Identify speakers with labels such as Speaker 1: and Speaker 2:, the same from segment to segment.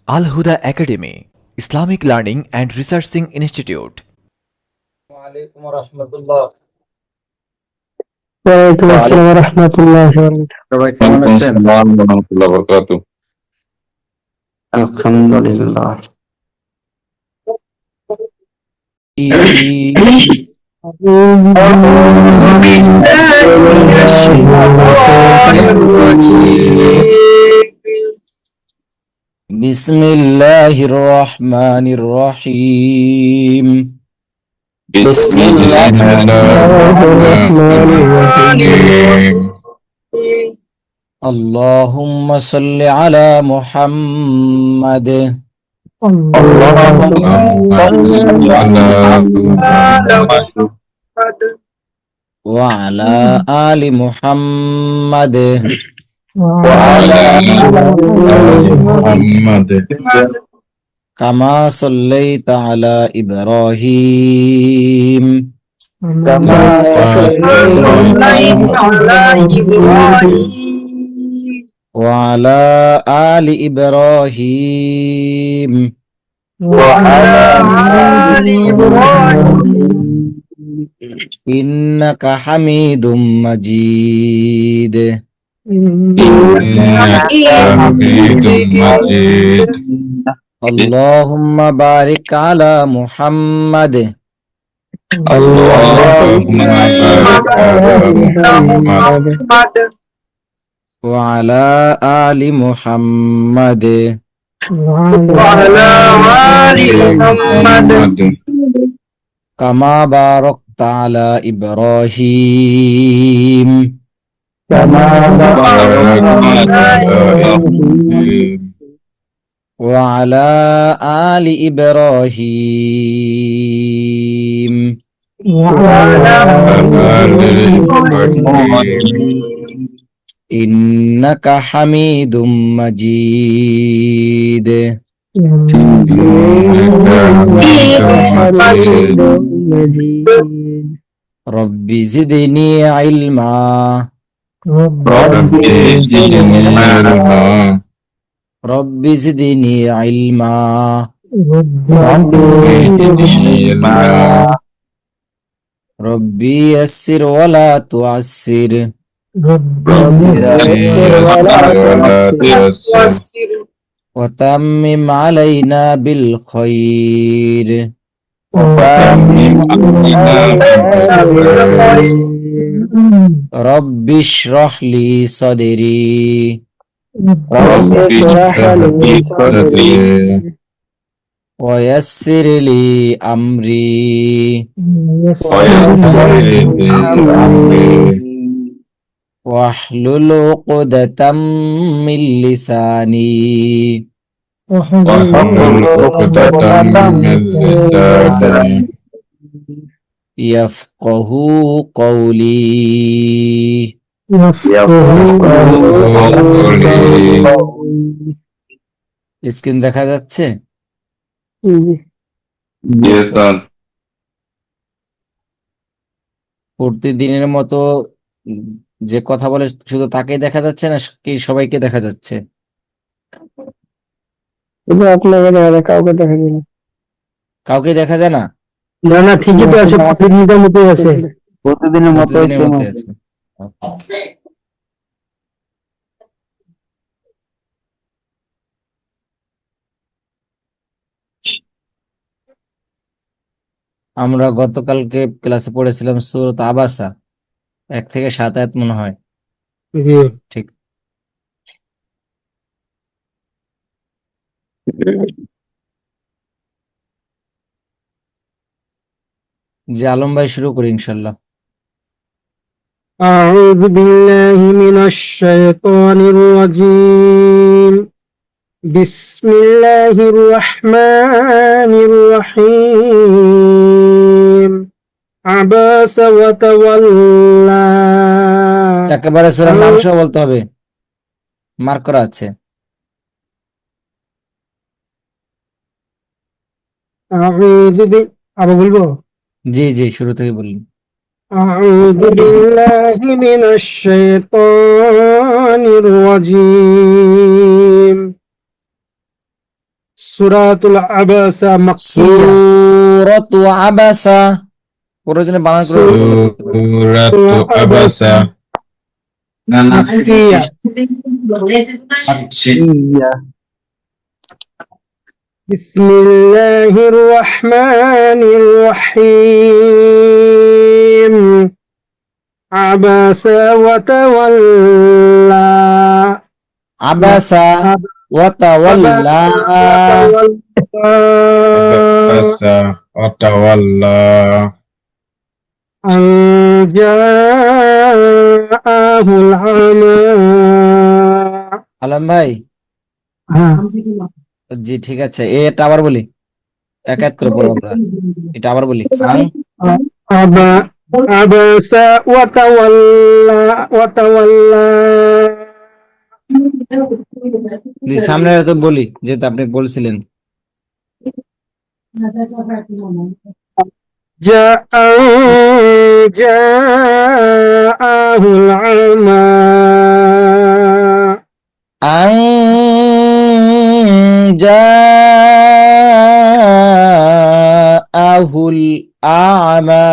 Speaker 1: Al Huda Academy, Islamic Learning and Researching Institute.
Speaker 2: ওয়ালাইকুম রহমতুল্লাহ।
Speaker 3: ওয়ালাইকুম আসসালাম রহমতুল্লাহ।
Speaker 2: সবাই কেমন আছেন?
Speaker 3: আলহামদুলিল্লাহ।
Speaker 4: বিসমিল্লাহির রহমানির রহিম। আল্লাহুম্মা সাল্লি আলা মুহাম্মাদ ওয়া আলা আলি মুহাম্মাদ কামা সাল্লাইতা আলা ইব্রাহিম ওয়া আলা আলি ইব্রাহিম ইন্নাকা হামিদুম মাজিদ। আল্লাহুম্মা বারিক আলা মুহাম্মাদ ওয়া আলা আলি মুহাম্মাদ কামা বারাকতা আলা ইব্রাহিম ওয়া আলা আলি ইব্রাহিম ইন্নাকা হামিদুম মাজিদ। রব্বি জিদনি ইলমা রব্বি জিদনি ইলমা রব্বি ইয়াসসির ওয়ালা তুআসসির ওয়াতাম্মিম আলাইনা বিল খায়র রব্বি ইশরাহ লি সাদরি ওয়া ইয়াসসির লি আমরি واحلل عقدة من لساني يفقه قولي। স্ক্রিন দেখা যাচ্ছে? প্রতিদিনের মতো যে কথা বলে শুধু তাকেই দেখা যাচ্ছে না কি সবাইকে দেখা যাচ্ছে?
Speaker 3: আপনাকে দেখা যায়, কাউকে দেখা যায় না।
Speaker 4: কাউকে দেখা যায় না?
Speaker 3: না না, ঠিকই তো আছে, প্রতিদিনের মতোই আছে।
Speaker 4: প্রতিদিনের মতো আছে। আমরা গতকালকে ক্লাসে পড়েছিলাম সূরাত আবাসা 1 থেকে 7 আয়াত মনে হয়। ঠিক। জি আলম ভাই শুরু করি ইনশাআল্লাহ।
Speaker 3: আউযু বিল্লাহি মিনাশ শাইতানির রাজীম। বিসমিল্লাহির রহমানির রহিম। আবাসা ওয়া তাওয়াল্লা।
Speaker 4: একেবারে সূরার নাম সহ বলতে হবে, মার্ক করা আছে।
Speaker 3: আবার বলবো?
Speaker 4: জি জি শুরু থেকে বলুন।
Speaker 3: আউযু বিল্লাহি মিনাশ শাইতানির রাজীম। সূরাতুল আবাসা মাক্কিয়া
Speaker 4: সূরাতু আবাসা প্রয়োজনে বানান করে বলতে পারেন।
Speaker 5: Suratu Abasa.
Speaker 3: মাক্কিয়া
Speaker 2: Iya.
Speaker 3: বিসমিল্লাহির রহমানির রহিম আবাসা ওয়া তাওয়াল্লা
Speaker 4: আবাসা ওয়া তাওয়াল্লা
Speaker 5: Abasa wa tawalla.
Speaker 3: أن جاءه العمى
Speaker 4: আলম ভাই, জি ঠিক আছে, এটা আবার বলি, এক এক করে পড়বো আমরা। এটা আবার বলি, ফাং
Speaker 3: أبى عبس وتولى
Speaker 4: জি সামনে তো বলি, যেহেতু আপনি বলছিলেন।
Speaker 3: جاءه العمى
Speaker 4: আং জাআহুল আ'মা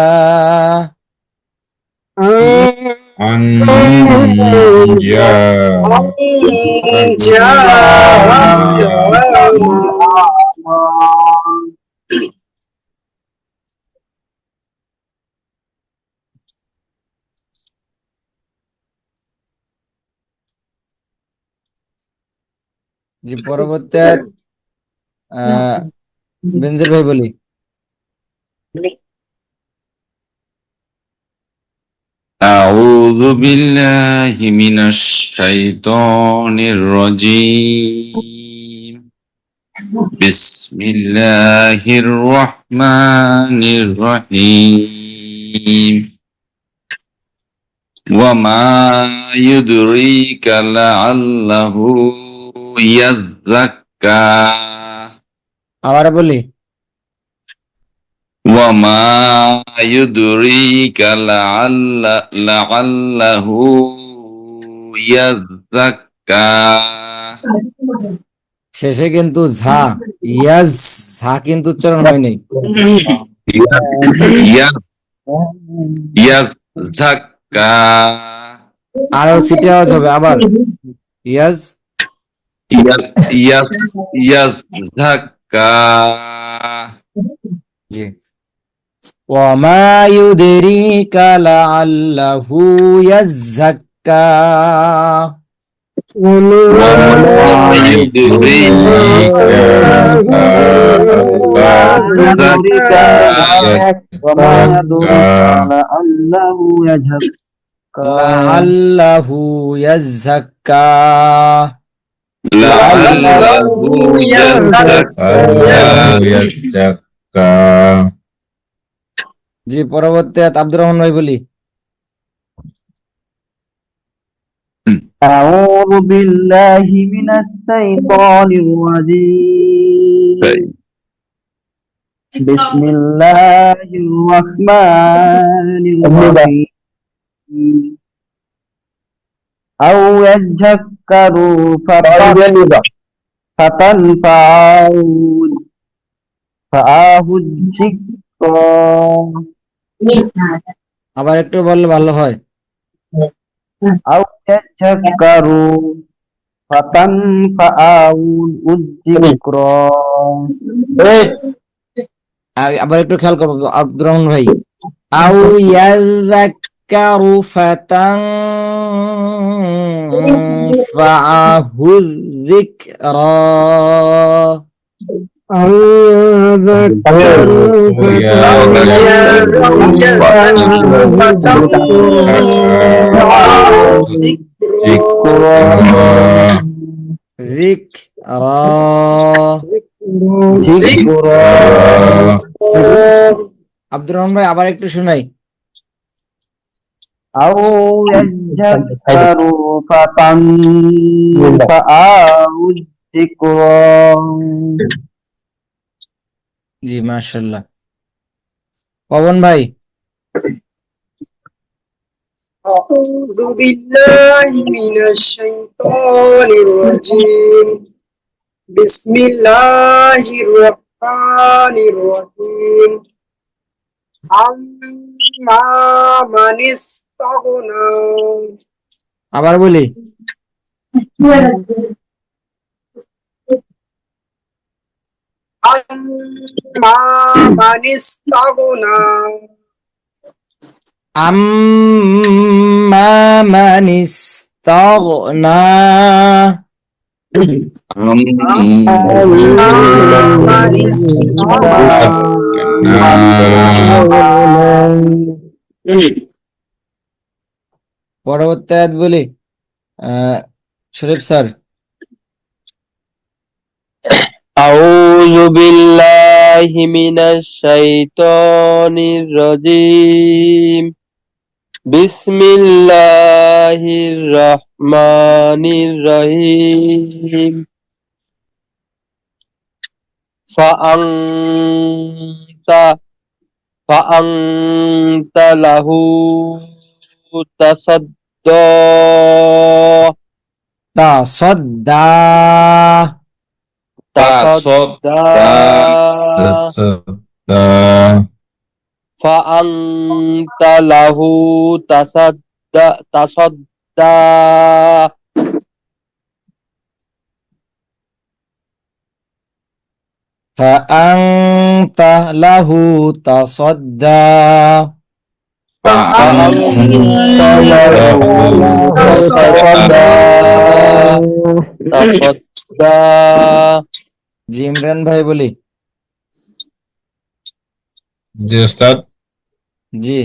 Speaker 5: Anja.
Speaker 4: জি পরবর্তী বেনজির ভাই বলি।
Speaker 6: أعوذ بالله من الشيطان الرجيم بسم الله الرحمن الرحيم وما يدريك لعله يزكى
Speaker 4: আবার বলি,
Speaker 6: وما يدريك لعله يزكى
Speaker 4: শেষে কিন্তু ঝা ইয়াজ, ঝা কিন্তু উচ্চারণ হয় নাই।
Speaker 6: يزكى
Speaker 4: আরো সিটি আওয়াজ হবে আবার, ইয়াজ
Speaker 6: يزكى
Speaker 4: জি। ওয়ামা ইউদরিকা লাআল্লাহু ইয়াজ্জাক্কা
Speaker 6: وما يدريك
Speaker 4: লাআল্লাহু ইয়াজ্জাক্কা
Speaker 6: لعله يزكى
Speaker 5: Yazaka.
Speaker 4: জি পরবর্তী আব্দুর রহমান ভাই বলি।
Speaker 2: أعوذ بالله من الشيطان الرجيم بسم الله الرحمن الرحيم أو يذكر فتنفعه الذكرى
Speaker 4: আবার একটু বললে ভালো হয়।
Speaker 2: أو يذكر فتنفعه الذكرى
Speaker 4: আবার একটু খেয়াল করবো আব্দুর রহমান ভাই। আউ ইয়াযাক্কারু ফাতানফাআহু যিকরা
Speaker 3: أو يذكر
Speaker 4: যিকরা আব্দুর রহমান ভাই আবার একটু শোনাই।
Speaker 2: أو يذكر فتنفعه الذكرى
Speaker 4: জি মাশাআল্লাহ। পবন ভাই
Speaker 7: أعوذ بالله من الشيطان الرجيم বিসমিল্লাহির রহমানির রহিম আম্মা মানিস্তাগনা
Speaker 4: আবার বলি,
Speaker 7: আম্মা মানিস্তাগনা
Speaker 4: আম্মা মানিস্তাগনা।
Speaker 7: আম্মা মানিস্তাগনা
Speaker 4: পরবর্তী আয়াত বলি, শরীফ স্যার।
Speaker 2: أعوذ بالله من الشيطان الرجيم بسم الله الرحمن الرحيم فأنت له تصدى
Speaker 4: তাসাদ্দা
Speaker 5: tasadda
Speaker 2: فأنت له تصدى
Speaker 4: فأنت له تصدى
Speaker 2: فأنت له تصدى
Speaker 4: জি ইমরান ভাই বলি।
Speaker 5: জি উস্তাদ
Speaker 4: জি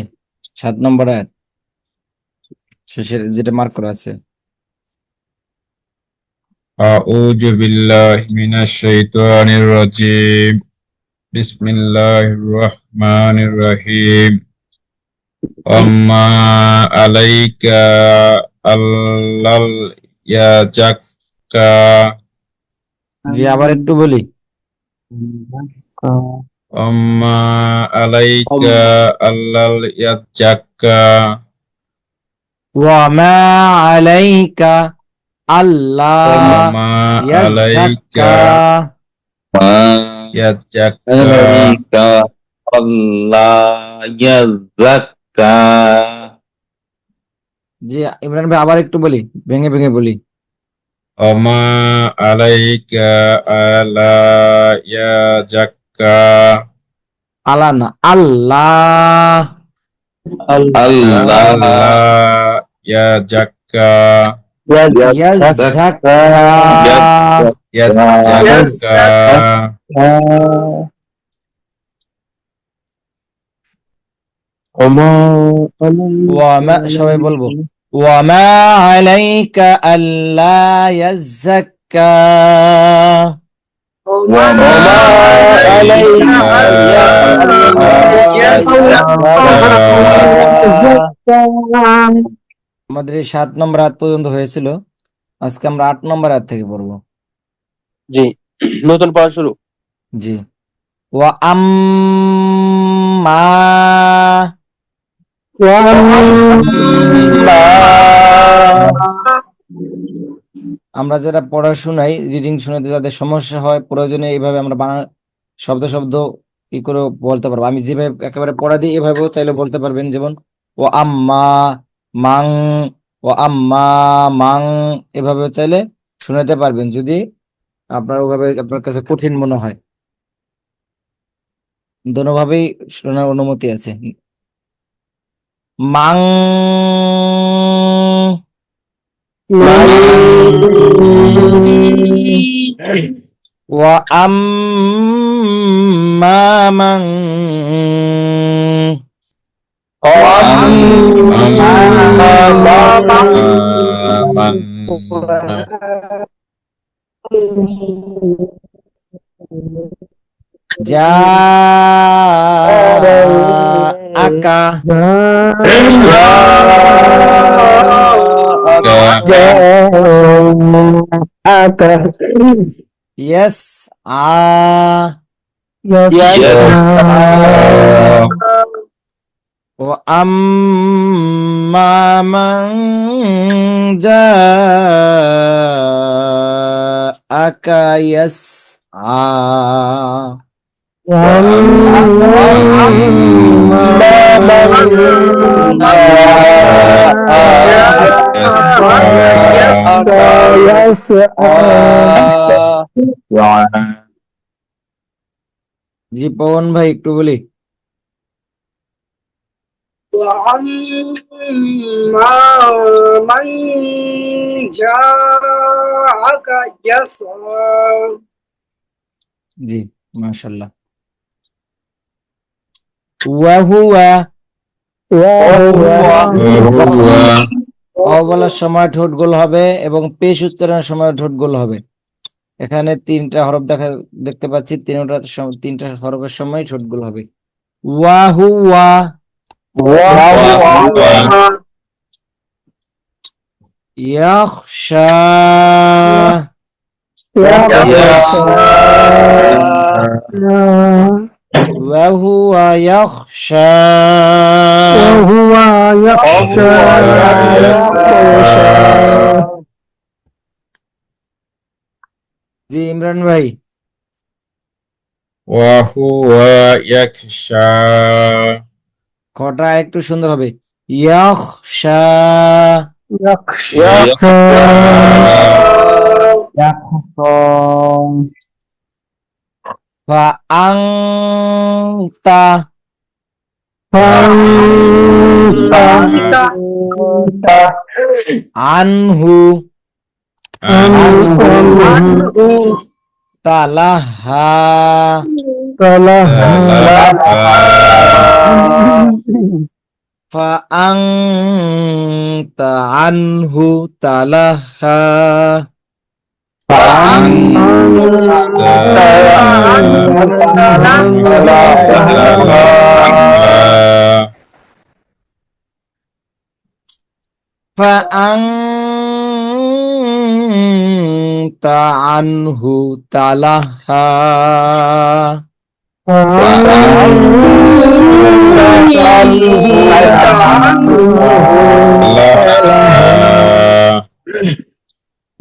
Speaker 4: 7 নম্বর আয়াত শেষের যেটা মার্ক করা আছে।
Speaker 5: আউযু বিল্লাহি মিনাশ শাইতানির রাজিম বিসমিল্লাহির রহমানির রহিম আম্মা আলাইকা আল্লাল ইয়াজাক্কা
Speaker 4: জি আবার একটু বলি,
Speaker 5: আম্মা আলাইকা আল্লাল ইয়াজাক্কা
Speaker 4: ওয়া মা আলাইকা আল্লাহ
Speaker 5: আম্মা আলাইকা
Speaker 4: ইয়াযাক্কা।
Speaker 5: ইয়াজাক্কা
Speaker 6: Allah yazakka
Speaker 4: জি ইমরান ভাই আবার একটু বলি, ভেঙে ভেঙে বলি।
Speaker 5: আম্মা আলাইকা আলা ইয়াজাক্কা
Speaker 4: আলা না, আল্লাহ
Speaker 6: Allah
Speaker 5: আল্লাহ ইয়াজাক্কা
Speaker 4: ইয়াযাক্কা
Speaker 5: ইয়াজাক্কা
Speaker 4: ওয়া মা, সবাই বলবো ওয়া মা আলাইকা আল্লা ইয়াযাক্কা
Speaker 6: وما عليك
Speaker 4: আমাদের এই 7 নম্বর আয়াত পর্যন্ত হয়েছিল, আজকে আমরা 8 নম্বর আয়াত থেকে পড়বো।
Speaker 2: জি নতুন পড়া শুরু
Speaker 4: জি ওয়া আম্মা আমরা যারা পড়া শোনাই, রিডিং শোনাতে যাদের সমস্যা হয়, প্রয়োজনে এইভাবে আমরা বানান শব্দ শব্দ কি করে বলতে পারবো। আমি যেভাবে একেবারে পড়া দিই এভাবেও চাইলে বলতে পারবেন, যেমন ও আম্মা মাং, ও আম্মা মাং, এভাবে চাইলে শোনাতে পারবেন যদি আপনার ওভাবে আপনার কাছে কঠিন মনে হয়। দোনোভাবেই শোনার অনুমতি আছে। মাং ওয়া আম্মা মাং জাআকা يسعى وأما من جاءك يسعى জি পবন ভাই একটু বলি
Speaker 7: وأما من جاءك يسعى
Speaker 4: জি মাশাআল্লাহ ওয়াহুয়া অ বলার সময় ঠোঁট গোল হবে এবং পেশ উচ্চারণের সময় ঠোঁট গোল হবে এখানে তিনটা হরফ দেখতে পাচ্ছি তিনটা হরফের সময় ঠোঁট গোল হবে ওয়াহুয়া ইয়াখশা ওয়াহুয়া ইয়াখশা
Speaker 3: وهو يخشى
Speaker 4: জি ইমরান ভাই
Speaker 5: وهو يخشى
Speaker 4: খটা একটু সুন্দর হবে ইয়াখশা ফাআনতা আনহু তালাহা فأنت عنه تلهى فأنت عنه تلهى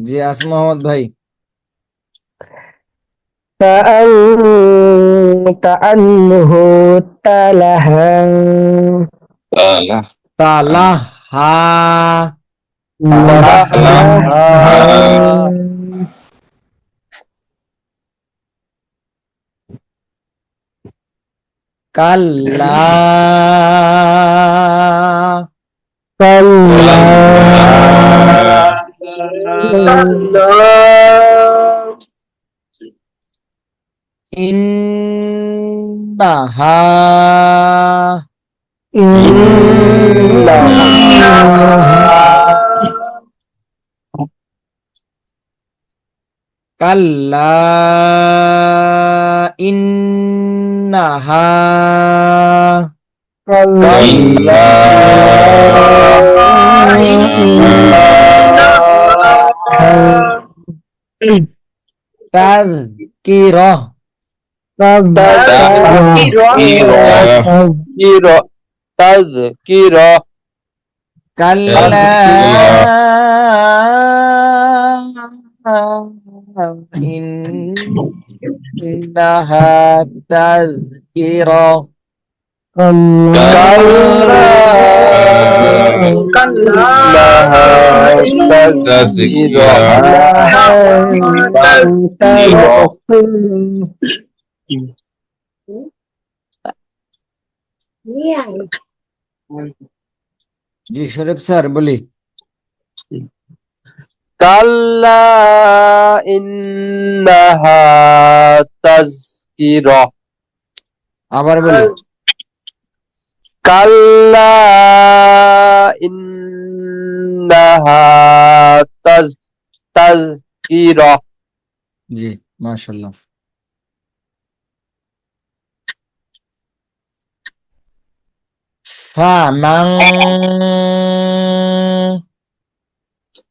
Speaker 4: জি আসম মোহাম্মদ ভাই
Speaker 3: فأنت عنه تلهى
Speaker 4: তালাহা কাল্লা ইন্নাহা কাল্লা ইন্নাহা তাযকিরাহ
Speaker 2: تذكرة
Speaker 4: কাল্লা ইন্নাহা তাযকিরাহ জি শরীফ স্যার বলি
Speaker 2: كلا إنها تذكرة
Speaker 4: আবার বলি
Speaker 2: كلا إنها تذكرة
Speaker 4: জি মাশাআল্লাহ ফামান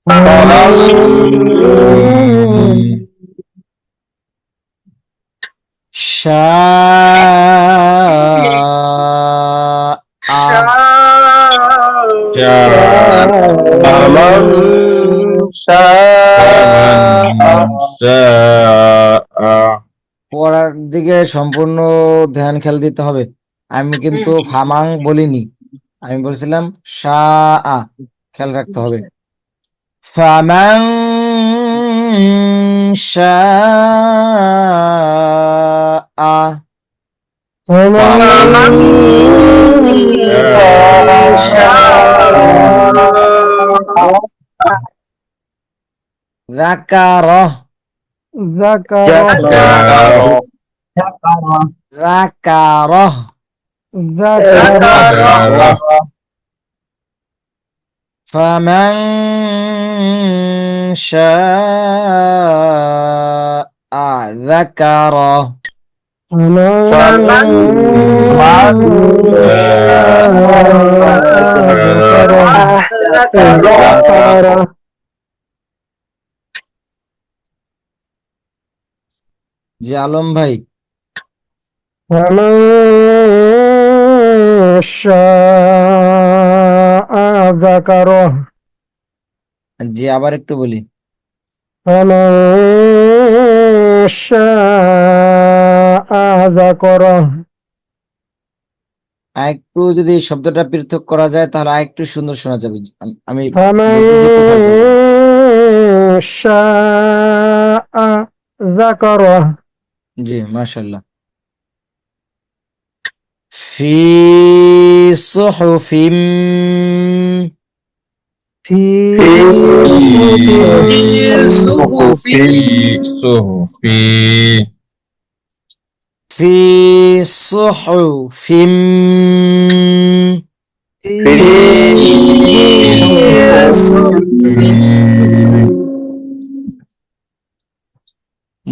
Speaker 2: فمن شاء
Speaker 5: يشاء
Speaker 4: পড়ার দিকে সম্পূর্ণ ধ্যান খেয়াল দিতে হবে। আমি কিন্তু ফামাং বলিনি, আমি বলছিলাম শাআ, খেয়াল রাখতে হবে। ফামাং শাআ
Speaker 3: ومن
Speaker 7: فمن شاء
Speaker 4: যাকারাহ
Speaker 3: ذكره
Speaker 4: যাকারাহ
Speaker 3: ذكره
Speaker 4: ফামান শাআ যাকারাহ
Speaker 3: ومن
Speaker 7: فمن
Speaker 3: ذكره
Speaker 4: জি আলম ভাই,
Speaker 3: ومن شاء ذكره
Speaker 4: জি আবার একটু বলি।
Speaker 3: ومن شاء ذكره
Speaker 4: আরেকটু যদি এই শব্দটা পৃথক করা যায় তাহলে আরেকটু সুন্দর শোনা যাবে। আমি
Speaker 3: فمن
Speaker 4: বলতেছি, একটু খেয়াল করবেন।
Speaker 3: شاء ذكره
Speaker 4: জি মাশাআল্লাহ। ফি সুহুফিম
Speaker 3: في
Speaker 7: صحف
Speaker 5: في صحف
Speaker 4: في صحف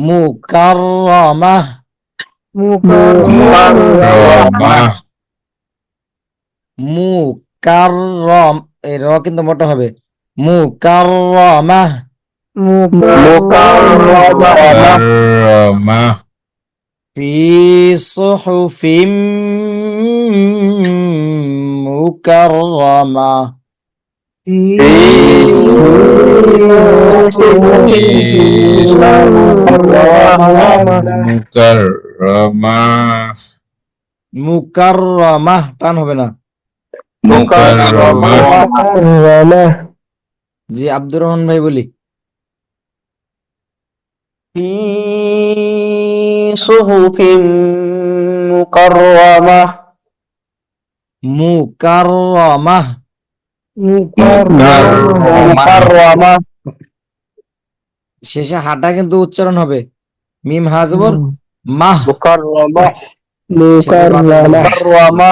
Speaker 4: মুকাররামাহ
Speaker 5: مكرمة
Speaker 4: মুকাররম, এই র কিন্তু মোটা হবে। মুকাররামাহ
Speaker 5: مكرمة
Speaker 4: ফি সুহুফিম মুকাররামাহ
Speaker 5: مكرمة
Speaker 4: মুকাররামাহ টান হবে না।
Speaker 5: مكرمة
Speaker 4: জি আব্দুর রহমান ভাই বলি।
Speaker 2: في صحف مكرمة
Speaker 4: মুকাররামাহ
Speaker 2: مكرمة
Speaker 4: শেষে হাটা কিন্তু উচ্চারণ হবে। মিম হাজবর মাহ,
Speaker 2: مكرمة
Speaker 4: শেষে বাদ আসবে।
Speaker 2: مكرمة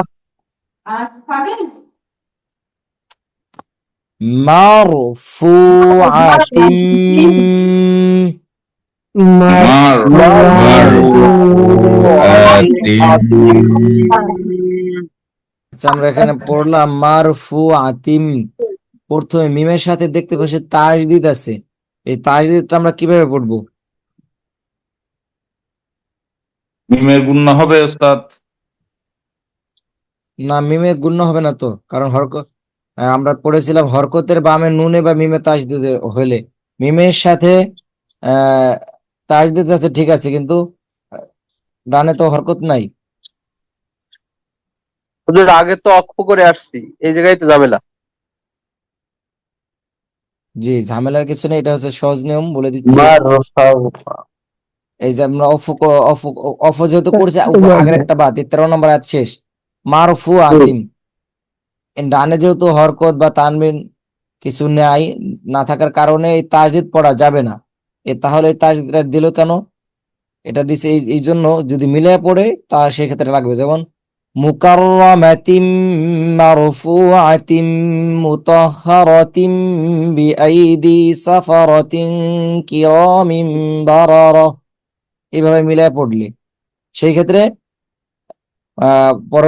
Speaker 4: মারফুআতিম
Speaker 5: مرفوعة
Speaker 4: আচ্ছা, আমরা এখানে পড়লাম মারফুআতিম। প্রথমে মিমের সাথে দেখতে পাচ্ছি তাজদিদ আছে, এই তাজদিদটা আমরা কিভাবে পড়বো?
Speaker 6: মিমের গুণ হবে ওস্তাদ।
Speaker 4: না, মিমে গুণ্য হবে না তো, কারণ আমরা পড়েছিলাম হরকতের বামে নুনে বা মিমে তাজদিদ হইলে। মিমের সাথে আহ তাজদিদ আছে ঠিক আছে, কিন্তু ডানে তো হরকত নাই।
Speaker 2: হুজুর আগে তো অক্ষ করে আসছি, এই জায়গায় তো ঝামেলা।
Speaker 4: জি ঝামেলার কিছু নেই, এটা হচ্ছে সহজ নিয়ম বলে দিচ্ছি। এই যে আমরা অফ যেহেতু করছি, আগের একটা বাদ, 13 নম্বর আয়াত শেষ। মারফু আতিম, ডানে যেহেতু হরকত বা তানবিন কিছু নাই, না থাকার কারণে এই তাজদিদ পড়া যাবে না। তাহলে এই তাজদিদটা দিল কেন? এটা দিছে এই জন্য, যদি মিলে পড়ে তা সেক্ষেত্রে লাগবে। যেমন মুকাররামাতিম মারফুআতিম মুতাহহারাতিম বিআইদি সাফারাতিন কিরামিন বারারা, এইভাবে মিলে পড়লে সেই ক্ষেত্রে পর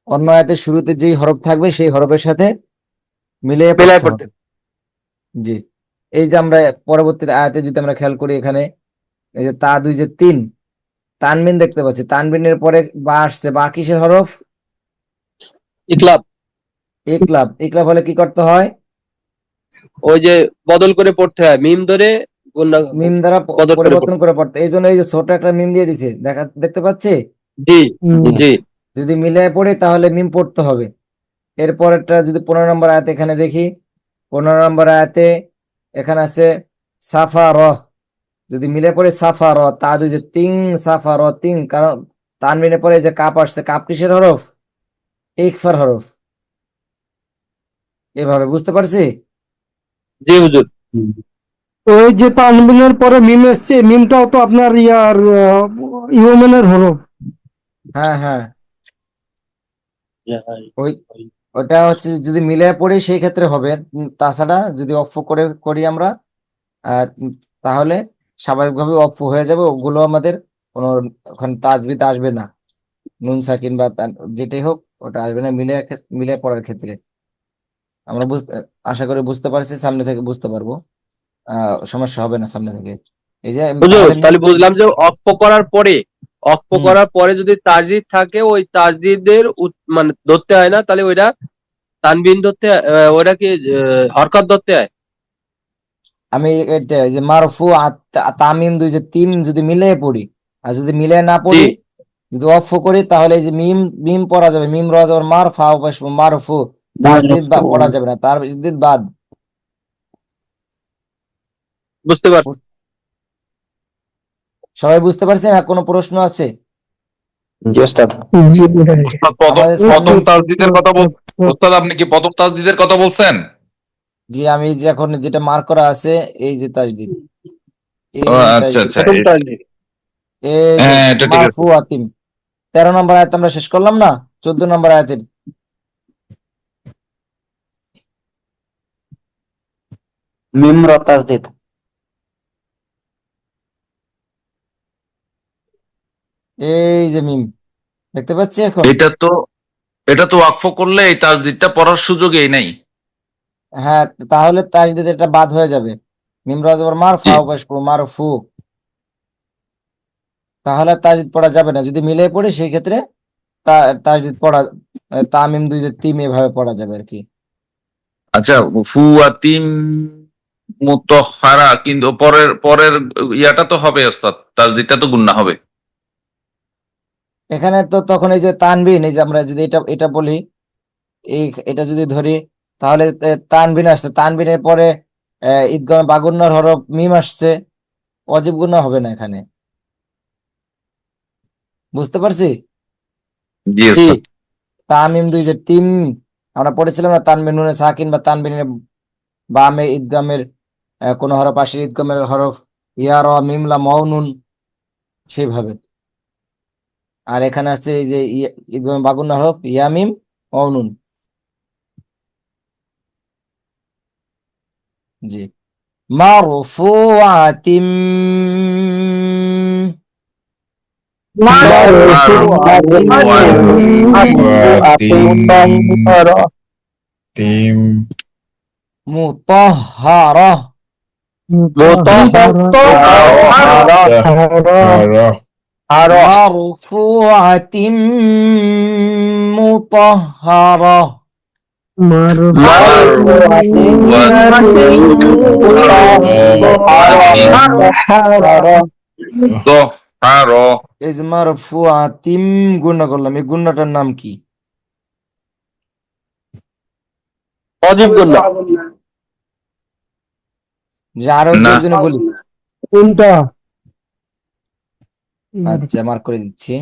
Speaker 4: অন্য আয়াতের শুরুতে যেই হরফ থাকবে সেই হরফের সাথে মিলিয়ে
Speaker 2: মিলাই
Speaker 4: পড়তে
Speaker 2: পড়তে
Speaker 4: হবে। জি, এই যে আমরা পরবর্তী আয়াতে যদি আমরা খেয়াল করি, এখানে এই যে তা দুই যে 3 তানবিন দেখতে পাচ্ছি, তানবিনের পরে বা আসছে, বা কিসের হরফ?
Speaker 2: ইকলাব
Speaker 4: ইকলাব। ইকলাব হলে কি করতে হয়?
Speaker 2: ওই যে বদল করে পড়তে হয়, মিম ধরে গুণা।
Speaker 4: মিম দ্বারা
Speaker 2: বদল করে
Speaker 4: পরিবর্তন করে পড়তে, এই জন্য এই যে ছোট একটা মিম দিয়ে দিছে, দেখতে পাচ্ছি।
Speaker 2: জি জি
Speaker 4: যদি মিলিয়ে পড়ি তাহলে মিম পড়তে হবে। এরপরেরটা যদি 15 নম্বর আয়াত এখানে দেখি, 15 নম্বর আয়াতে এখানে আছে সাফার। যদি মিলে পড়ে সাফার, তা দুই যে তিং সাফার তিং, কারণ তানবিনে পরে যে কাপ আসছে, কাপ কিসের হরফ? ইকফার হরফ। এভাবে বুঝতে পারছি?
Speaker 2: জি হুজুর।
Speaker 3: ওই যে তানবিনের পরে মিম এসছে, মিমটাও তো আপনার ইয়ার ইউমেনের হরফ।
Speaker 4: হ্যাঁ হ্যাঁ, ওই ওটা হচ্ছে যদি মিলে পড়ি সেই ক্ষেত্রে হবে। তাছাড়া যদি অফ করে করি আমরা, তাহলে স্বাভাবিকভাবে অফ হয়ে যাবে, ওগুলো আমাদের কোনো ওখানে তাজবিদ আসবে না, নুন সাকিন বা যেটাই হোক ওটা আসবে না মিলে মিলে পড়ার ক্ষেত্রে। আমরা আশা করি বুঝতে পারছি, সামনে থেকে বুঝতে পারবো, সমস্যা হবে না সামনে থেকে। এই যে
Speaker 2: হুজুর
Speaker 4: তাহলে
Speaker 2: তাহলে বুঝলাম যে অক্ষ করার পরে, অক্ষ
Speaker 4: হুম,
Speaker 2: করার পরে যদি তাসদিদ থাকে, ওই তাসদিদের মানে ধরতে হয় না, তাহলে ওইটা তানবিন ধরতে ওইটা কি হরকত ধরতে হয়।
Speaker 4: আমি এটা এই যে মারফু তামিম দুই যে তিন যদি মিলে পড়ি, আর যদি মিলে না
Speaker 2: জি
Speaker 4: পড়ি, যদি অফ করি তাহলে এই যে মিম মিম পড়া যাবে, মিম রওয়া যাবে মার ফা মারফু, তাসদিদ পড়া যাবে না, তার তাসদিদ বাদ।
Speaker 2: বুঝতে পারছি।
Speaker 4: সবাই বুঝতে পারছেন? আর কোনো প্রশ্ন আছে?
Speaker 6: ওস্তাদ
Speaker 4: আমাদের
Speaker 6: প্রথম
Speaker 4: সামনে
Speaker 6: তাসদিদের কথা ওস্তাদ আপনি কি প্রথম তাসদিদের কথা বলছেন?
Speaker 4: যে আমি যে এখন যেটা মার্ক করা আছে, এই যে তাসদিদ,
Speaker 5: ও
Speaker 4: এই
Speaker 5: আচ্ছা
Speaker 4: তাসদিদ,
Speaker 5: আচ্ছা
Speaker 2: প্রথম তাসদিদ।
Speaker 4: এই যে
Speaker 5: হ্যাঁ এটা ঠিক আছে।
Speaker 4: মারফু আতিম। 13 নম্বর আয়াত আমরা শেষ করলাম না? 14 নম্বর আয়াতের
Speaker 6: মিম র তাসদিদ।
Speaker 4: এই যে মিম দেখতে পাচ্ছি এখন।
Speaker 5: এটা তো ওয়াকফ করলে এই তাসদিদটা পড়ার সুযোগই নাই।
Speaker 4: হ্যাঁ, তাহলে তাসদিদ এটা বাদ হয়ে যাবে। মিম রাজ মার
Speaker 5: জি
Speaker 4: ফাও বাসপু মারফু, তাহলে আর তাসদিদ পড়া যাবে না। যদি মিলে পড়ি সেই ক্ষেত্রে তাসদিদ পড়া, তামিম দুই যে তিম এভাবে পড়া যাবে আর কি।
Speaker 5: আচ্ছা, ফুয়াতিম মুতাহহারা, কিন্তু পরের পরের ইয়াটা তো হবে ওস্তাদ, তাসদিদটা তো গুন্না হবে।
Speaker 4: এখানে তো তখন এই যে তানবিন, এই যে আমরা যদি এটা এটা বলি, এটা যদি ধরি, তাহলে তানবিন আসছে, তানবিনের পরে ঈদগামে বাগুন্নার হরফ মিম আসছে, অজীব গুণা হবে না এখানে। বুঝতে পারছি?
Speaker 5: জি
Speaker 2: জি
Speaker 5: ওস্তাদ।
Speaker 4: তামিম দুই যে তিম আমরা পড়েছিলাম না, তানবিন নুনে সাকিন বা তানবিনের বামে ঈদগামের কোন হরফ আসে, ঈদগামের হরফ ইয়া র মিম লাম ওয়াও নুন, সেইভাবে। আর এখানে আসছে এই যে ঈদগামে বাগুন্নার হরফ ইয়া মিম ওয়াও নুন। জি, মারফুআতিম,
Speaker 5: তিম
Speaker 4: মুতাহহারাহ, মারফুআতিম মুতাহহারাহ, এই যে মারফুআতিম গুণা করলাম, এই গুণাটার নাম কি?
Speaker 2: অজীব গুণা।
Speaker 4: যে আরো
Speaker 5: না।
Speaker 4: জন্য বলি।
Speaker 3: কোনটা?
Speaker 4: আচ্ছা, মার্ক করে দিচ্ছি।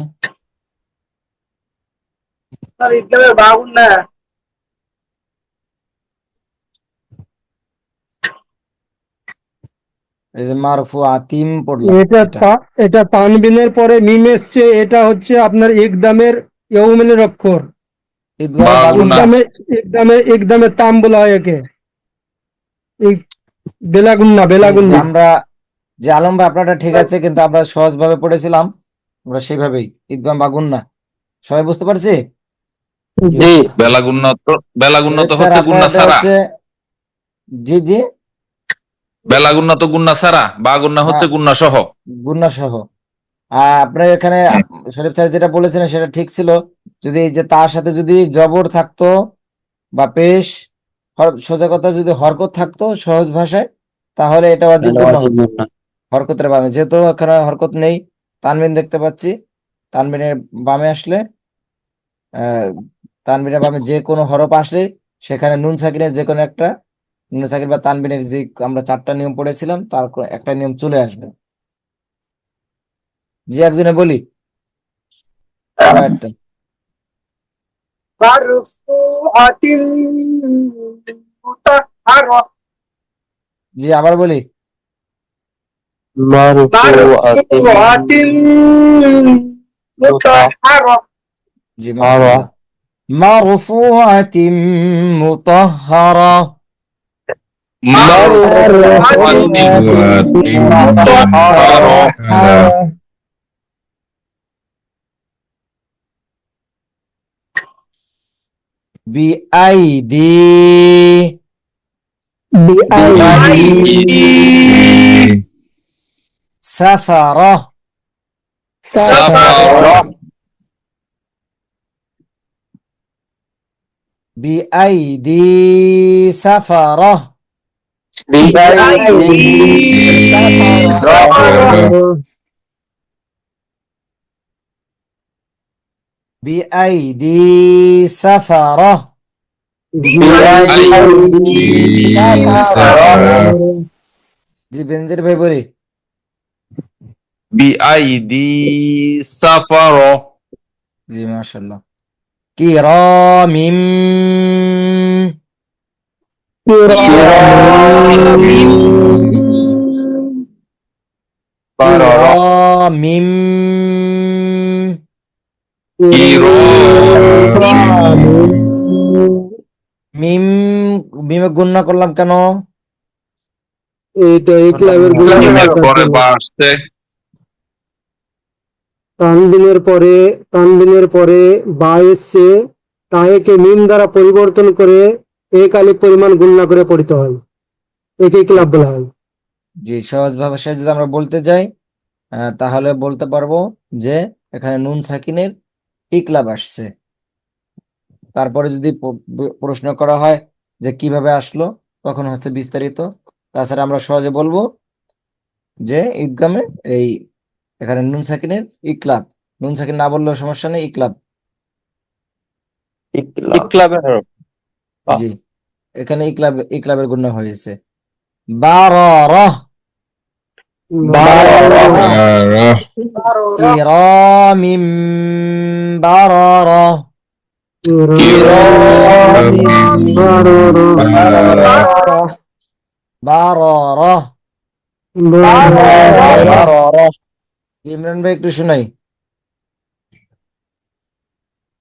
Speaker 4: এই যে মারফুআতিম পড়লাম
Speaker 3: এটা
Speaker 4: এটা।
Speaker 3: এটা তানবিনের পরে মিম এসছে, এটা হচ্ছে আপনার একদামের ইয়ৌমেনের অক্ষর।
Speaker 4: ঈদগামে বাগুন্না।
Speaker 3: একদামে একদামে তাম বলা হয় একে। বেলাগুন্না
Speaker 4: যে
Speaker 3: বেলাগুন্না।
Speaker 4: আমরা যে আলম ভাই আপনারটা ঠিক আছে, কিন্তু আমরা সহজ ভাবে পড়েছিলাম, আমরা সেইভাবেই ঈদগাম বাগুন্না। সবাই বুঝতে পারছি?
Speaker 2: জি
Speaker 5: বেলাগুন্নত
Speaker 4: স্যার
Speaker 5: হচ্ছে গুন্না
Speaker 4: আপনারটা
Speaker 5: সারা।
Speaker 4: হচ্ছে, জি জি,
Speaker 5: বেলাগুন্নত গুন্না সারা, বা গুন্না হচ্ছে
Speaker 4: হ্যাঁ,
Speaker 5: গুন্না সহ।
Speaker 4: গুন্না সহ। আপনার এখানে শরীফ স্যার যেটা বলেছিলেন সেটা ঠিক ছিল, যদি এই যে তার সাথে যদি জবর থাকতো বা পেশ সোজা কথা যদি হরকত থাকতো সহজ ভাষায় তাহলে এটা ওয়াজিব গুণা হতো হরকতের বামে, যেহেতু এখানে হরকত নেই, তানবিন দেখতে পাচ্ছি, তানবিনের বামে আসলে তানবিনের বামে যে কোনো হরফ আসলে সেখানে নুন সাকিনের যে কোনো একটা, নুন সাকিন বা তানবিনের যে আমরা 4টা নিয়ম পড়েছিলাম তার একটা নিয়ম চলে আসবে। যে একজনে বলি আরো একটা।
Speaker 7: مرفوعة مطهرة
Speaker 4: জি আবার বলি।
Speaker 7: مرفوعة مطهرة
Speaker 4: জি মাশাআল্লাহ। মারফুআতিম মুতাহহারা। বিআইদি সাফারা। বিআইদি সাফারা। বিআইদি সাফারা। জি বেনজির ভাই বলি।
Speaker 5: বিআইদি সাফারা।
Speaker 4: জি মাশাআল্লাহ। কিরামিম কিরামিম মিম, মিমে গুণনা করলাম কেন?
Speaker 3: এটা এই ক্লাবের
Speaker 5: মিমের পরে বা আসছে।
Speaker 3: তানবিনের পরে বা এসছে, তাকে মিম দ্বারা পরিবর্তন করে এক আলিফ পরিমাণ গুণনা করে পড়তে হয়, একে ক্লাব বলা হয়।
Speaker 4: জি সহজ ভাষায় যদি আমরা বলতে যাই তাহলে বলতে পারবো যে এখানে নুন সাকিনের ইকলাব আসছে। তারপরে যদি প্রশ্ন করা হয় যে কিভাবে আসলো তখন হচ্ছে বিস্তারিত। তাছাড়া আমরা সহজে বলবো যে ঈদগামে এই এখানে নুন সাকিনের ইকলাব, নুন সাকিন না বললেও সমস্যা নেই, ইকলাব।
Speaker 2: ইকলাবের হরফ।
Speaker 4: জি এখানে ইকলাবের গুণা হয়েছে। বারারা কিরামিম বারারা। বারারা। ইমরান ভাই একটু শোনাই।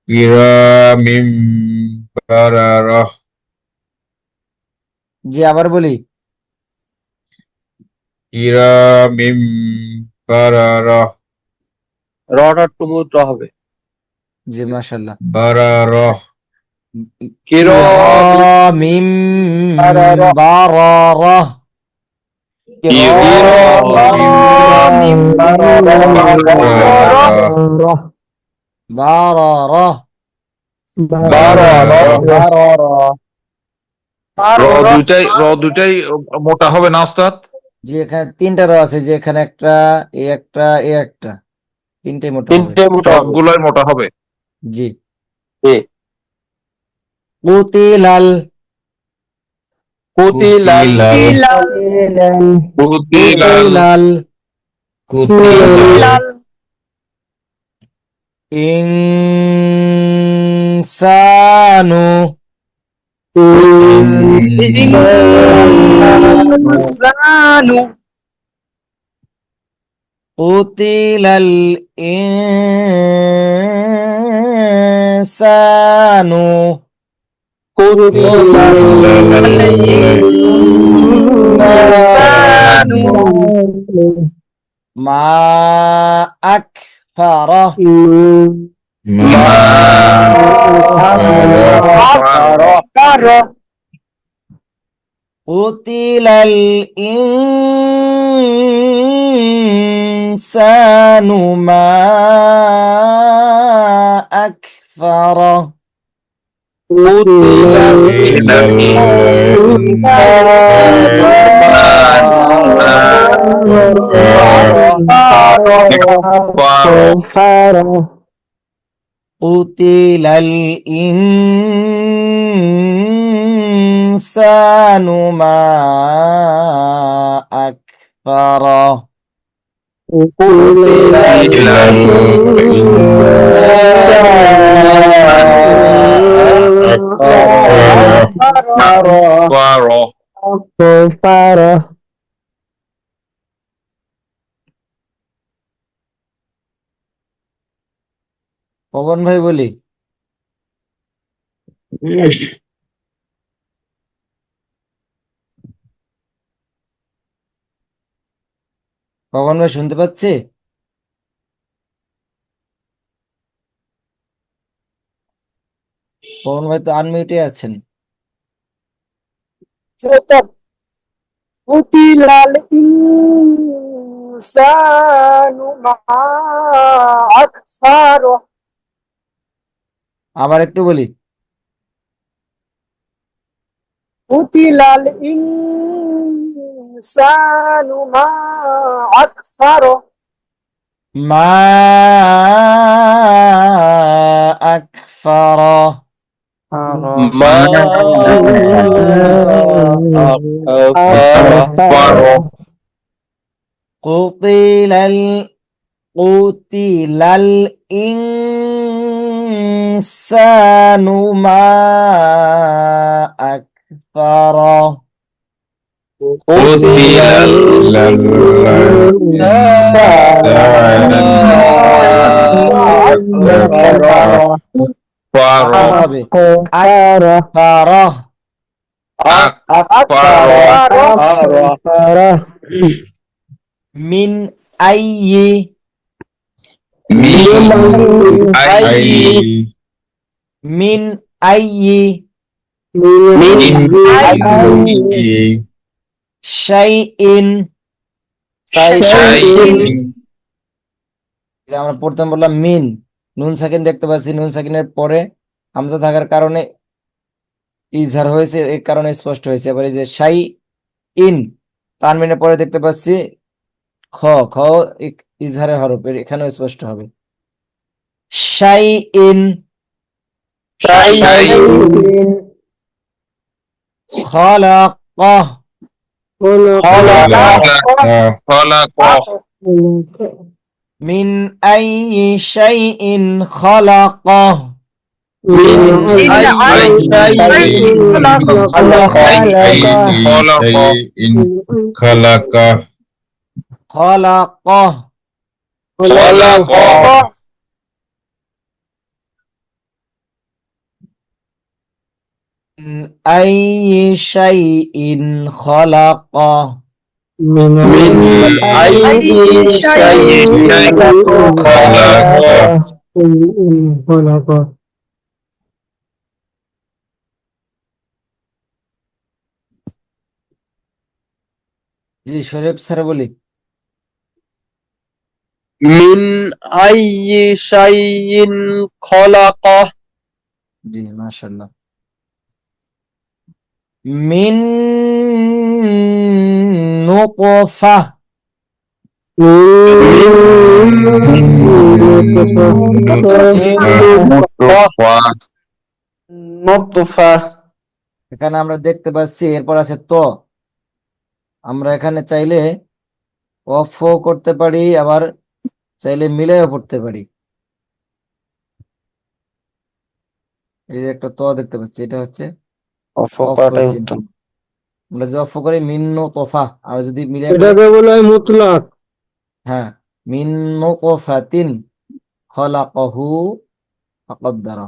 Speaker 6: কিরামিম বারারাহ।
Speaker 4: জি আবার বলি।
Speaker 6: কিরামিম বারারাহ।
Speaker 2: রটা টুমুর র হবে।
Speaker 4: জি মাশাআল্লাহ।
Speaker 6: বারারাহ।
Speaker 4: কিরামিম বারারা। বারারা।
Speaker 5: র দুইটাই মোটা হবে না ওস্তাদ?
Speaker 4: জি এখানে 3টা র আছে, যে এখানে একটা, এ একটা, এ একটা, 3টে মোটা হবে।
Speaker 2: তিনটে মোটা হবে।
Speaker 5: সবগুলোই মোটা হবে।
Speaker 4: জি
Speaker 2: এ
Speaker 4: কুতিলাল
Speaker 2: কুতিলাল
Speaker 4: কুতিলাল ইনসানু কুতিলাল ইনসানু মা আকফারা। কুতিলাল ইনসানু মা আকফারা। কুতিলাল ইনসানু মা আকফারা পবন ভাই বলি পবন ভাই শুনতে পাচ্ছি? পবন ভাই তো আনমিউটে আছেন।
Speaker 7: কুতিলাল ইনসানু মা আকফারা
Speaker 4: আবার একটু বলি
Speaker 7: কুতিলাল ইনসানু মা আকফারা
Speaker 4: মা আকফারা
Speaker 2: মা
Speaker 4: কুতিলাল ইনসানু মা আকফারা হবে আকফারা মিন আইয়ি মিন আইয়ি শাইইন যে আমরা প্রথম বললাম মিন নুন সাকিন দেখতে পাচ্ছি নুন সাকিনের পরে হামজা থাকার কারণে ইজহার হয়েছে এই কারণে স্পষ্ট হয়েছে। এবার এই যে শাই ইন তানবিনের পরে দেখতে পাচ্ছি খ খ ইজহারের হরফ এখানেও স্পষ্ট হবে শাই in খলাক mean আইয়ি শাইইন খলাক খলাক mean আইয়ি শাইইন খলাক G Sharif sir বলি
Speaker 2: মিন আইয়ি শাইইন খলাকা
Speaker 4: জি মাশাআল্লাহ মিন নুতফা এখানে আমরা দেখতে পাচ্ছি এরপর আছে তো আমরা এখানে চাইলে অফ করতে পারি আবার চাইলে মিলাইও পড়তে পারি। এই যে একটা তো দেখতে পাচ্ছি এটা হচ্ছে অফ হচ্ছে। আমরা যদি অফ করি মিন্ন তোফা আর যদি মিলাই
Speaker 3: এটাকে বলা হয় মুতলাক।
Speaker 4: হ্যাঁ মিন্ন তোফাতিন খলাকাহু ফাকাদ্দারা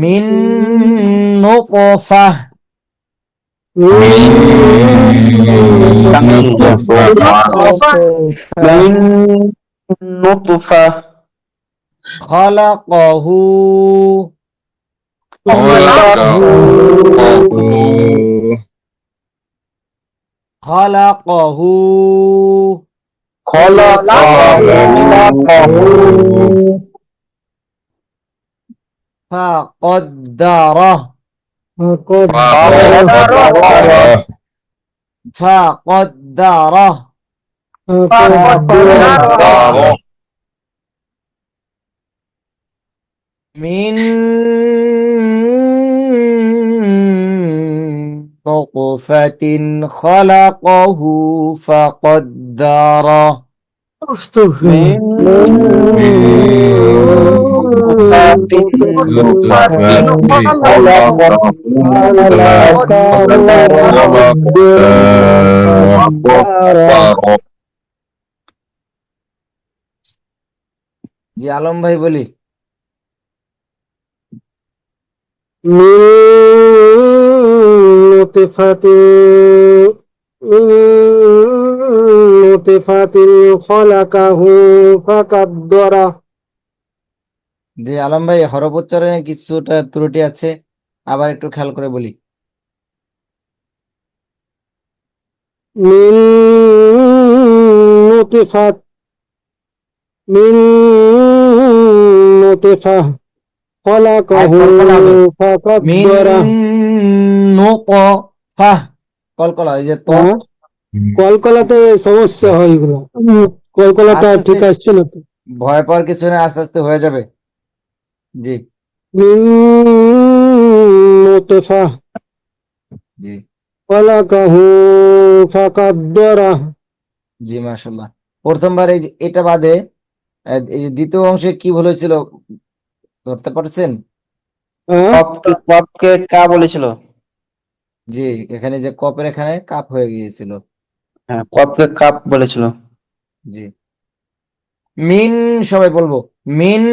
Speaker 4: মিন নুতফা খলাকাহু খলাকাহু فقدره
Speaker 3: فقدره
Speaker 4: فقدره
Speaker 3: فقدره
Speaker 4: من نطفة خلقه فقدره জি আলম ভাই বলি
Speaker 3: من نطفة من نطفة خلقه فقدره
Speaker 4: জি আলম ভাই হরফ উচ্চারণে কিছুটা ত্রুটি আছে আবার একটু খেয়াল করে বলি
Speaker 3: من نطفة من نطفة خلقه
Speaker 4: কলকলা হবে। মিন
Speaker 3: فقدره
Speaker 4: নুতফা কলকলা এই যে ত
Speaker 3: হ্যাঁ? কলকলাতে সমস্যা হয় এগুলো কলকলাটা
Speaker 4: আস্তে
Speaker 3: ঠিক
Speaker 4: আস্তে
Speaker 3: আসছে না তো
Speaker 4: ভয় পাওয়ার কিছু নেই আস্তে আস্তে হয়ে যাবে জি
Speaker 3: من نطفة
Speaker 4: জি
Speaker 3: خلقه فقدره
Speaker 4: জি মাশাআল্লাহ প্রথমবার এই যে এটা বাদে এই যে দ্বিতীয় অংশে কি ভুল হয়েছিল ধরতে পারছেন
Speaker 3: হ্যাঁ?
Speaker 7: কপকে কা বলেছিল
Speaker 4: জি এখানে যে কপের এখানে কাপ হয়ে গিয়েছিল
Speaker 7: হ্যাঁ কপকে কাপ বলেছিল
Speaker 4: জি মিন সবাই বলবো মিন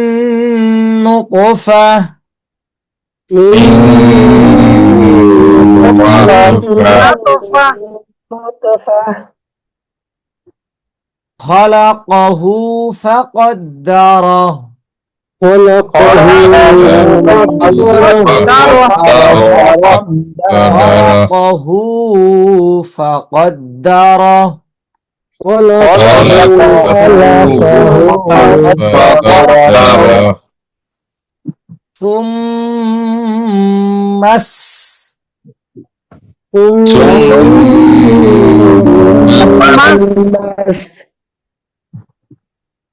Speaker 4: নুতফা খলাকাহু ফাকদ্দারা খলাকাহু ফাকদ্দারা সুম্মাস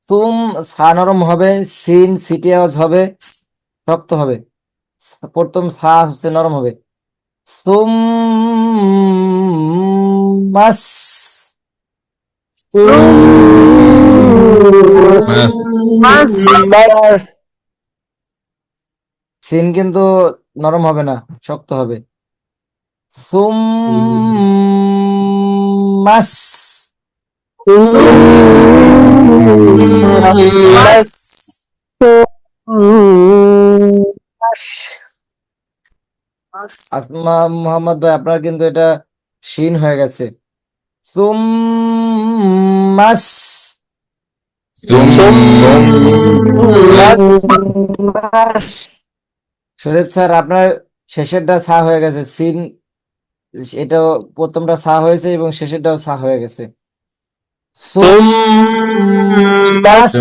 Speaker 4: তুম সা নরম হবে সিন সিটি আওয়াজ হবে শক্ত হবে প্রথম সা হচ্ছে নরম হবে সুম্মাস সিন কিন্তু নরম হবে না শক্ত হবে সুম্মাস আসমা মোহাম্মদ ভাই আপনার কিন্তু এটা শিন হয়ে গেছে সুম্মাস শরীফ স্যার আপনার শেষেরটা সা হয়ে গেছে সিন এটাও প্রথমটা সা হয়েছে এবং শেষেরটাও সা হয়ে গেছে সুম্মাস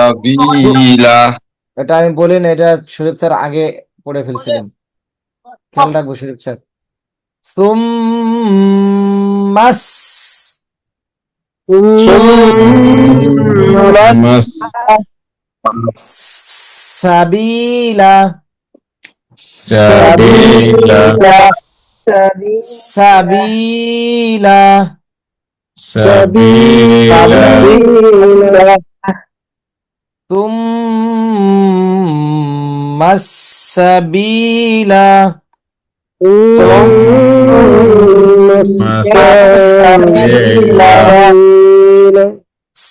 Speaker 3: سبيلا
Speaker 4: এটা আমি বলি না এটা শরীফ স্যার আগে পড়ে ফেলছিলেন খেয়াল রাখবো শরীফ স্যার সুম্মাস সাবিলা সাবিলা তুম্মাস সাবিলা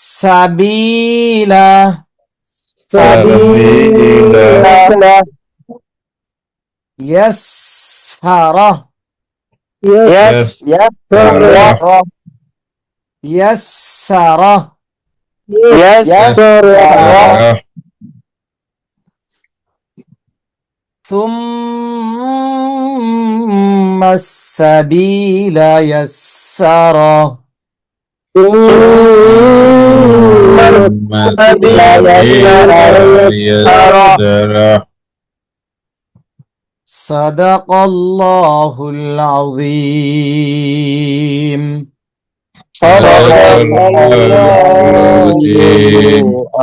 Speaker 4: সাবিলা ইয়াসসারা ইয়াসসারা ثم السبيل يسره
Speaker 3: ثم السبيل يسره.
Speaker 4: صدق الله العظيم.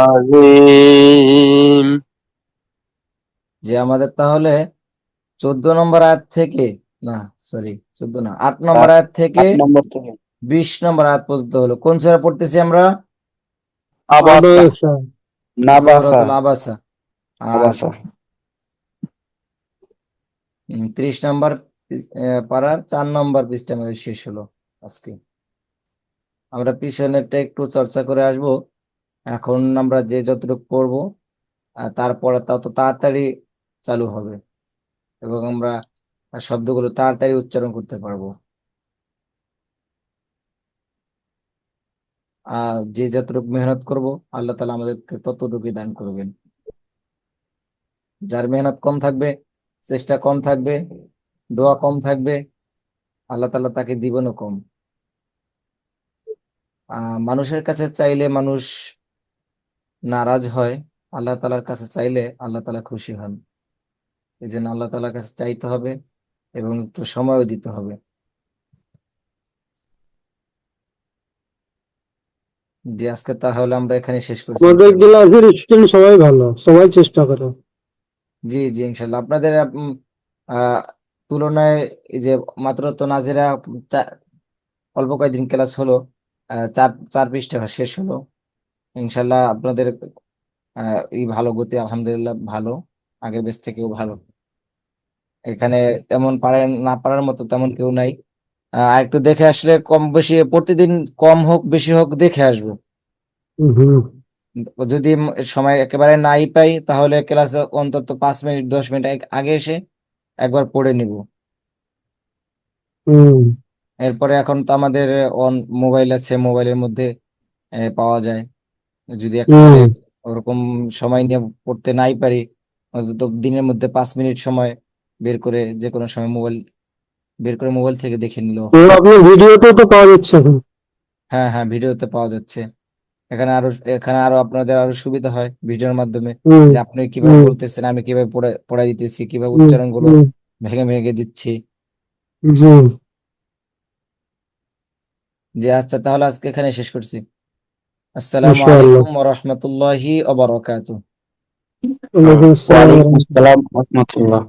Speaker 2: আজিম।
Speaker 4: যে আমাদের তাহলে 14 নম্বর আয়াত থেকে না সরি 14 না 8 নম্বর আয়াত থেকে
Speaker 7: 8 নম্বর থেকে
Speaker 4: 20 নম্বর আয়াত পর্যন্ত হলো। কোন সূরা পড়তেছি আমরা?
Speaker 2: আবাসা।
Speaker 3: আবাসা।
Speaker 7: নাবাসা
Speaker 4: সূরাতুল আবাসা। আর
Speaker 7: আবাসা
Speaker 4: 30 নম্বর পারার 4 নম্বর পৃষ্ঠা আমাদের শেষ হলো আজকে। আমরা পিছনেরটা একটু চর্চা করে আসব। এখন আমরা যে যতটুকু পড়বো তারপরে তত তাড়াতাড়ি চালু হবে এবং আমরা শব্দগুলো তাড়াতাড়ি উচ্চারণ করতে পারবো। আর যে যতটুকু মেহনত করব আল্লাহ তাআলা আমাদেরকে ততটুকুই দান করবেন। যার মেহনত কম থাকবে, চেষ্টা কম থাকবে, দোয়া কম থাকবে, আল্লাহ তাআলা তাকে দিবেনও কম। মানুষের কাছে চাইলে মানুষ নারাজ হয়, আল্লাহ তাআলার কাছে চাইলে আল্লাহ তাআলা খুশি হন। এই জন্য আল্লাহ তাআলার কাছে চাইতে হবে এবং একটু সময়ও দিতে হবে। জি, আজকে তাহলে আমরা এখানে শেষ করছি
Speaker 3: আমাদের
Speaker 4: ইনশাআল্লাহ।
Speaker 3: ক্লাসের স্টুডেন্ট সবাই ভালো, সবাই চেষ্টা করে।
Speaker 4: জি জি ইনশাআল্লাহ। আপনাদের আহ, তুলনায় এই যে মাত্র তো নাজিরা অল্প কয়েকদিন ক্লাস হলো, চার পৃষ্ঠা শেষ হলো। ইনশাআল্লাহ আপনাদের ভালো গতি, আলহামদুলিল্লাহ ভালো, আগের বেশ থেকেও ভালো। এখানে তেমন পারেন না পারার মতো তেমন কেউ নাই। আর একটু দেখে আসলে কম বেশি প্রতিদিন কম হোক বেশি হোক দেখে আসবো।
Speaker 3: হুম
Speaker 4: যদি সময় একেবারে নাই পাই তাহলে ক্লাসে অন্তত 5 মিনিট 10 মিনিট আগে এসে একবার পড়ে নিব।
Speaker 3: হুম
Speaker 4: এরপরে এখন তো আমাদের মোবাইল আছে, মোবাইলের মধ্যে পাওয়া যায়। যদি একেবারে
Speaker 3: হুম
Speaker 4: ওরকম সময় নিয়ে পড়তে নাই পারি, অন্তত দিনের মধ্যে 5 মিনিট সময় বের করে যে কোনো সময় মোবাইল থেকে দেখে নিলেও
Speaker 3: তো
Speaker 4: হয়।
Speaker 3: আপনার ভিডিওতেও তো পাওয়া যাচ্ছে এখন।
Speaker 4: হ্যাঁ হ্যাঁ, ভিডিওতে পাওয়া যাচ্ছে। এখানে আরো আপনাদের আরো সুবিধা হয় ভিডিওর মাধ্যমে,
Speaker 3: হুম
Speaker 4: যে আপনি কিভাবে
Speaker 3: হুম
Speaker 4: বলতেছেন, আমি কিভাবে পড়াই দিতেছি, কিভাবে
Speaker 3: হুম
Speaker 4: উচ্চারণ গুলো
Speaker 3: হুম
Speaker 4: ভেঙে ভেঙে দিচ্ছি।
Speaker 3: জি।
Speaker 4: যে আচ্ছা, তাহলে আজকে এখানে শেষ করছি। আসসালামু
Speaker 3: ইনশাআল্লাহ।
Speaker 4: আলাইকুম ওয়া রাহমাতুল্লাহি ওয়া বারাকাতুহু।
Speaker 3: ওয়ালাইকুম আসসালাম।
Speaker 7: ওয়ালাইকুম আসসালাম ওয়া রাহমাতুল্লাহ।